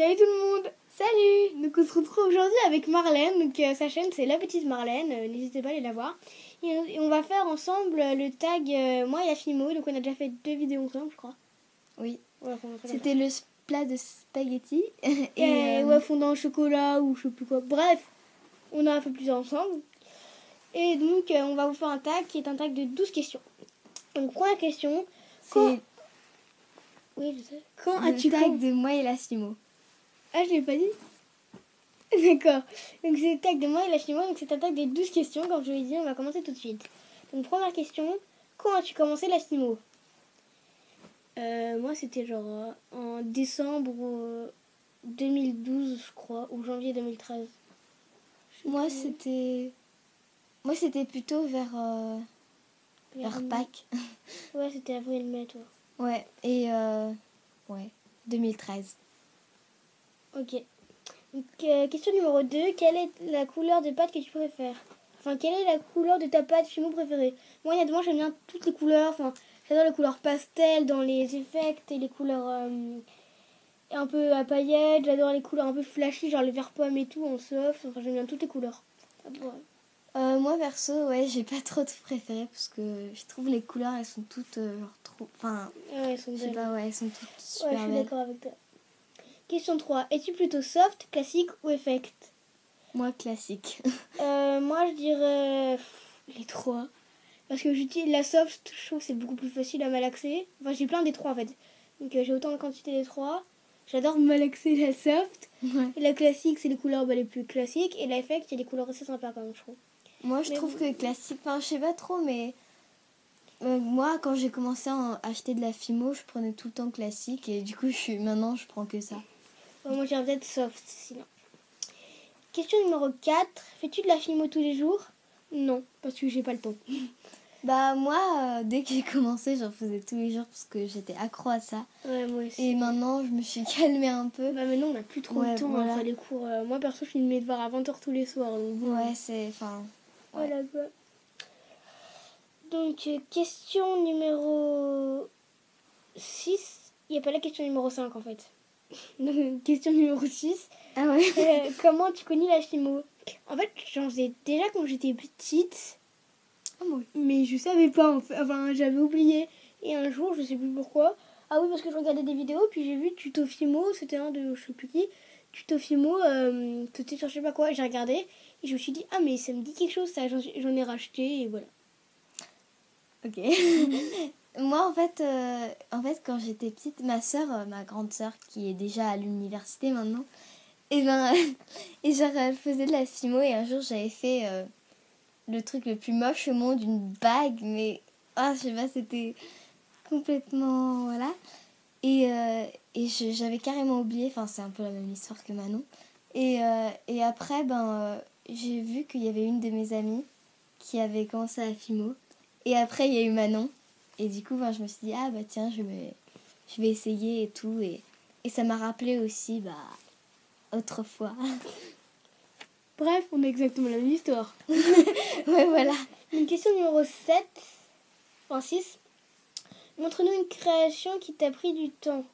Salut tout le monde. Salut. Donc on se retrouve aujourd'hui avec Marlène. Donc sa chaîne c'est La Petite Marlène. N'hésitez pas à aller la voir. Et on va faire ensemble le tag moi et la Fimo. Donc on a déjà fait 2 vidéos ensemble, je crois. Oui. Ouais, c'était le plat de spaghetti. Et fondant au chocolat ou je sais plus quoi. Bref, on en a fait plusieurs ensemble. Et donc on va vous faire un tag qui est un tag de 12 questions. Donc première question. Oui, je sais. Quand as-tu le tag de moi et la Fimo. Ah, je l'ai pas dit. D'accord. Donc c'est le tag de moi et la Fimo. Donc c'est un tag de 12 questions. Comme je l'ai dit, on va commencer tout de suite. Donc première question. Quand as-tu commencé la Fimo? Moi c'était genre en décembre 2012 je crois. Ou janvier 2013. Moi c'était plutôt vers Pâques. Ouais, c'était avril-mai toi. Ouais. Et 2013. Ok. Donc, question numéro 2. Quelle est la couleur de pâte que tu préfères? Enfin, quelle est la couleur de ta pâte Fimo préférée? Moi, honnêtement, j'aime bien toutes les couleurs. Enfin, j'adore les couleurs pastel dans les effets et les couleurs un peu à paillettes. J'adore les couleurs un peu flashy, genre le vert pomme et tout en soft. Enfin, j'aime bien toutes les couleurs. Moi, perso, ouais, j'ai pas trop de préféré parce que je trouve les couleurs, elles sont toutes trop... Enfin, ouais, elles sont je sais belles. pas, ouais, elles sont toutes super ouais, je suis belles. d'accord avec toi. Question 3. Es-tu plutôt soft, classique ou effect? Moi, classique. Moi, je dirais les 3. Parce que j'utilise la soft, je trouve que c'est beaucoup plus facile à malaxer. Enfin, j'ai plein des 3 en fait. Donc j'ai autant de quantité des 3. J'adore malaxer la soft. Ouais. Et la classique, c'est les couleurs les plus classiques. Et la effect, il y a des couleurs assez sympas quand même, je trouve. Moi, je trouve que classique, enfin, je sais pas trop, mais moi, quand j'ai commencé à acheter de la Fimo, je prenais tout le temps classique. Et du coup, maintenant, je prends que ça. Moi, j'ai peut-être soft, sinon. Question numéro 4. Fais-tu de la Fimo tous les jours? Non, parce que j'ai pas le temps. Bah, moi, dès que j'ai commencé, j'en faisais tous les jours parce que j'étais accro à ça. Ouais, moi aussi. Et maintenant, je me suis calmée un peu. Bah, maintenant, on n'a plus trop de temps voilà. après les cours. Moi, perso, je finis mes devoirs à 20h tous les soirs. Donc, ouais, c'est... Enfin... Ouais. Voilà quoi. Donc, question numéro 6. Il n'y a pas la question numéro 5 en fait. Donc, question numéro 6. Ah ouais. Comment tu connais la Fimo? En fait, j'en faisais déjà quand j'étais petite. Mais je savais pas en fait. Enfin, j'avais oublié. Et un jour, je sais plus pourquoi. Ah oui, parce que je regardais des vidéos. Puis j'ai vu Tuto Fimo. C'était un de je sais plus qui. Tuto Fimo. C'était sur je sais pas quoi. Et j'ai regardé. Et je me suis dit, ah mais ça me dit quelque chose ça. J'en ai racheté et voilà. Ok. Moi, en fait, quand j'étais petite, ma grande sœur, qui est déjà à l'université maintenant, et genre, elle faisait de la Fimo et un jour, j'avais fait le truc le plus moche au monde, une bague, mais je sais pas, c'était complètement, voilà. Et j'avais carrément oublié, enfin, c'est un peu la même histoire que Manon. Et après, j'ai vu qu'il y avait une de mes amies qui avait commencé à la Fimo. Et après, il y a eu Manon. Et du coup, je me suis dit, tiens, je vais essayer et tout. Et ça m'a rappelé aussi, autrefois. Bref, on a exactement la même histoire. Ouais, voilà. Une question numéro 7. Enfin 6. Montre-nous une création qui t'a pris du temps.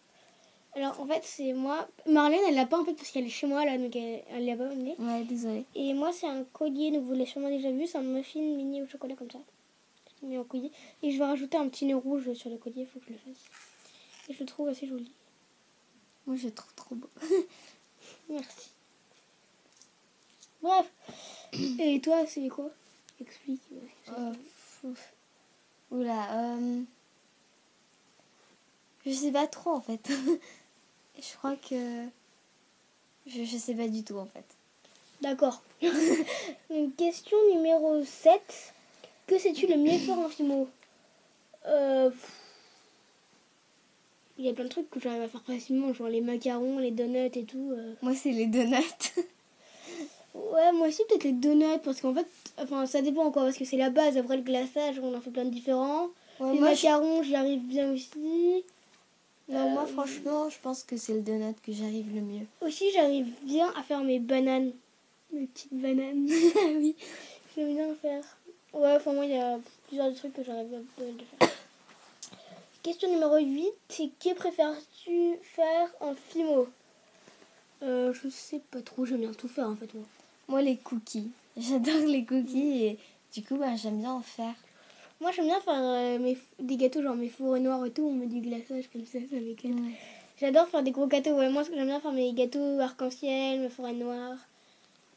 Alors, en fait, c'est moi. Marlène, elle l'a pas en fait parce qu'elle est chez moi là, donc elle l'a pas amené. Ouais, désolée. Et moi, c'est un collier, donc vous l'avez sûrement déjà vu. C'est un muffin mini au chocolat comme ça. Je mets en collier. Et je vais rajouter un petit nœud rouge sur le collier, il faut que je le fasse. Et je le trouve assez joli. Moi, je le trouve trop beau. Merci. Bref. Et toi, c'est quoi? Explique. Oula, je sais pas trop en fait. Je crois que je sais pas du tout en fait. D'accord. Une question numéro 7. Que sais-tu le mieux faire en Fimo? Il y a plein de trucs que j'arrive à faire facilement, genre les macarons, les donuts et tout. Moi, c'est les donuts. Ouais, moi aussi peut-être les donuts, parce qu'en fait, ça dépend encore, parce que c'est la base. Après le glaçage, on en fait plein de différents. Ouais, les macarons, j'y arrive bien aussi. Non, moi franchement, je pense que c'est le donut que j'arrive le mieux. Aussi, j'arrive bien à faire mes bananes. Mes petites bananes. Oui. J'aime bien faire. Ouais, moi, il y a plusieurs trucs que j'arrive bien de faire. Question numéro 8. Que préfères-tu faire en Fimo? je sais pas trop, j'aime bien tout faire en fait moi. Moi, les cookies. J'adore les cookies et du coup, j'aime bien en faire. Moi j'aime bien faire des gâteaux genre mes fourrés noirs et tout, on met du glaçage comme ça m'éclate. Ouais. J'adore faire des gros gâteaux, ouais, moi j'aime bien faire mes gâteaux arc-en-ciel, mes forêts noires,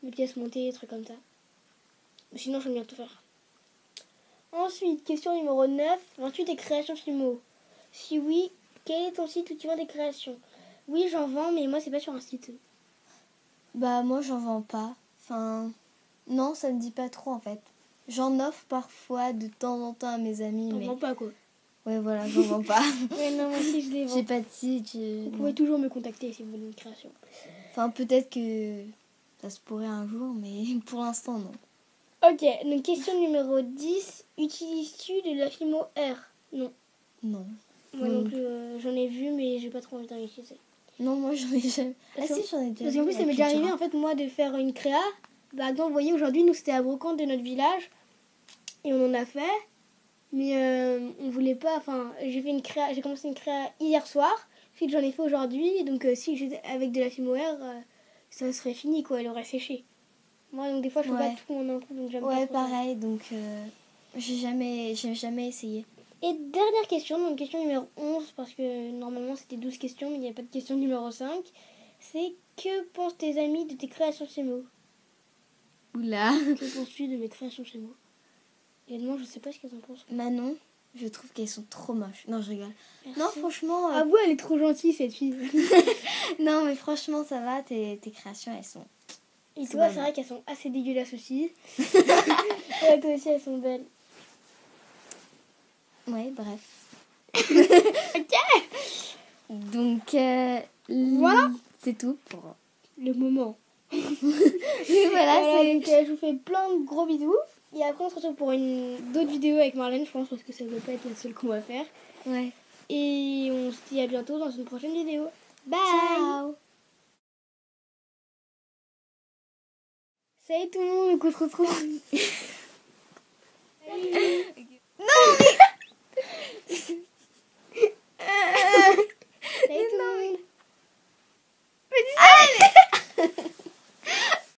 mes pièces montées, des trucs comme ça. Sinon j'aime bien tout faire. Ensuite, question numéro 9, vends-tu des créations Fimo? Si oui, quel est ton site où tu vends des créations? Oui, j'en vends, mais moi c'est pas sur un site. Moi, j'en vends pas. Enfin, non, ça me dit pas trop en fait. J'en offre parfois de temps en temps à mes amis, J'en mais... vends pas quoi. Ouais, voilà, j'en vends pas. Ouais, non, moi aussi je les vends. J'ai pas de site. Vous pouvez toujours me contacter si vous voulez une création. Enfin, peut-être que ça se pourrait un jour, mais pour l'instant, non. Ok, donc question numéro 10. Utilises-tu de la Fimo R? Non. Non. Moi non plus, j'en ai vu, mais j'ai pas trop envie d'en utiliser. Non, moi, j'en ai jamais... Ah si, j'en ai déjà Parce qu'en plus, ça m'est déjà arrivé, en fait, moi, de faire une créa. Par exemple, vous voyez, aujourd'hui, nous, c'était à Brocante de notre village. Et on en a fait. Mais on voulait pas... Enfin, j'ai commencé une créa hier soir. Puis j'en ai fait aujourd'hui. Donc, si j'étais avec de la Fimo R, ça serait fini, quoi. Elle aurait séché. Moi, donc, des fois, je fais pas tout en un coup. Donc, j'aime pas Ouais, trop ça. pareil. Donc, j'ai jamais essayé. Et dernière question, donc question numéro 11, parce que normalement c'était 12 questions, mais il n'y a pas de question numéro 5. C'est que pensent tes amis de tes créations chez moi? Oula. Que penses-tu de mes créations chez moi? Et moi, je sais pas ce qu'elles en pensent. Manon, je trouve qu'elles sont trop moches. Non, je rigole. Merci. Non, franchement... Ah ouais, elle est trop gentille cette fille. Non, mais franchement, ça va. Tes créations, elles sont... Et toi, c'est vrai qu'elles sont assez dégueulasses aussi. Ouais, toi aussi, elles sont belles. Ouais, bref. Ok. Donc, Voilà. c'est tout pour... Le moment. Oui, voilà, Donc, je vous fais plein de gros bisous. Et après, on se retrouve pour d'autres vidéos avec Marlène, je pense, parce que ça ne va pas être la seule qu'on va faire. Ouais. Et on se dit à bientôt dans une prochaine vidéo. Bye. Ciao. Salut tout le monde, on se retrouve. Salut.